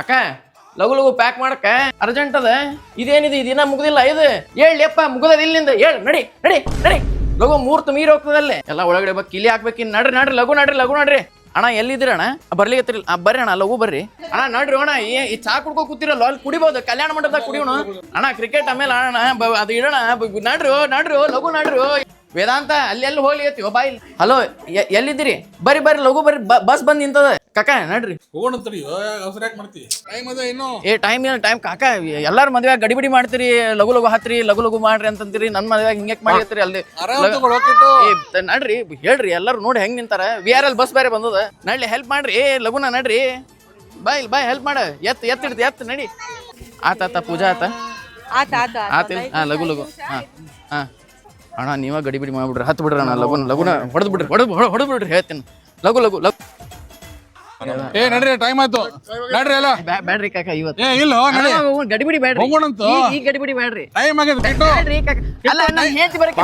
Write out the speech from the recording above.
ಅಕ್ಕ ಲಗು ಲಗು ಪ್ಯಾಕ್ ಮಾಡಕ್ಕ ಅರ್ಜೆಂಟ್ ಅದ. ಇದೇನಿದೆ ಇದಿನ ಮುಗ್ದಿಲ್ಲ ಇದು. ಹೇಳಪ್ಪ ಮುಗ್ದದ ಇಲ್ಲಿಂದ ಹೇಳ. ನಡಿ ನಡಿ ನಡಿ ಲಗು ಮೂರ್ತ ಮೀರ್ ಹೋಗ್ತದಲ್ಲಿ ಎಲ್ಲ ಒಳಗಡೆ ಬಾ ಕಿಲಿ ಹಾಕ್ಬೇಕಿನ್. ನಡ್ರಿ ನಡ್ರಿ ಲಗು ನಡ್ರಿ ಲಗು ನಡ್ರಿ. ಅಣ್ಣ ಎಲ್ಲಿದ್ದೀರ ಅಣ್ಣ? ಬರ್ಲಿಕ್ಕೆ ಬರ್ರಿ ಅಣ್ಣ ಲಗು ಬರ್ರಿ ಅಣ್ಣ. ನಡ್ರಿ ಅಣ್ಣ ಈ ಚಾ ಕುಡ್ಕೋ ಕೂತಿರಲ್ಲ ಅಲ್ಲಿ ಕುಡಿಬೋದು. ಕಲ್ಯಾಣ ಮಂಟಪದಾಗ ಕುಡಿಯೋಣ ಅಣ್ಣ. ಕ್ರಿಕೆಟ್ ಆಮೇಲೆ ಅಣ್ಣ ಅದು ಇಡೋಣ. ನಡ್ರಿ ನಡ್ರಿ ಲಗು ನಡ್ರಿ. ವೇದಾಂತ ಅಲ್ಲಿ ಹೋಗ್ಲಿ ಐತಿವ ಬಾಯಿ. ಹಲೋ ಎಲ್ಲಿದ್ದೀರಿ? ಬರ್ರಿ ಬರ್ರಿ ಲಗು ಬರ್ರಿ. ಬಸ್ ಬಂದ್ ನಿಂತದ ಕಾಕ. ನಡ್ರಿ ಟೈಮ್ ಏನು ಟೈಮ್ ಕಾಕ. ಎಲ್ಲಾರು ಮದ್ವೆ ಗಡಿಬಿಡಿ ಮಾಡ್ತೀರಿ. ಲಗು ಲಗು ಹತ್ರಿ ಲಗು ಲಗು ಮಾಡ್ರಿ ಅಂತಂತೀರಿ. ನನ್ ಮದ್ವೆ ಹಿಂಗೆ ಮಾಡಿರ್ತೀರಿ ಅಲ್ಲಿ. ನಡ್ರಿ ಹೇಳ್ರಿ ಎಲ್ಲಾರು ನೋಡಿ ಹೆಂಗ್ ನಿಂತಾರ. VRL ಬಸ್ ಬೇರೆ ಬಂದದ. ನಡ್ಲಿ ಹೆಲ್ಪ್ ಮಾಡ್ರಿ ಲಗುನ ನಡ್ರಿ. ಬಾಯ್ ಬಾಯ್ ಹೆಲ್ಪ್ ಮಾಡ. ಎತ್ ನಡಿ. ಆತ ಪೂಜಾ ಆತಿಲ್ಲ. ಲಗು ಲಗು ಹಾ ಅಣ್ಣ ನೀವ ಗಡಿಬಿಡಿ ಮಾಡ್ಬಿಡ್ರಿ. ಹತ್ತು ಬಿಡ್ರಿ ಅಣ್ಣ ಲಗುನ ಹೊಡೆದ್ ಬಿಡ್ರಿ ಹೇಳ್ತೀನಿ. ಲಗು ಲಗು ಲಗು ನಡ್ರಿ ಟೈಮ್ ಆಯ್ತು. ನಡ್ರಿ ಎಲ್ಲ ಬ್ಯಾಡ್ರಿ ಕಾಕ ಇವತ್ತು ಗಡಿಬಿಡಿ ಬೇಡ್ರಿ. ಈ ಗಡಿಬಿಡಿ ಬೇಡ್ರಿ. ಟೈಮ್ ಆಗಿದೆ. ಅಲ್ಲ ನಾನು ಹೇಳ್ತಿ ಬರಕ್ಕೆ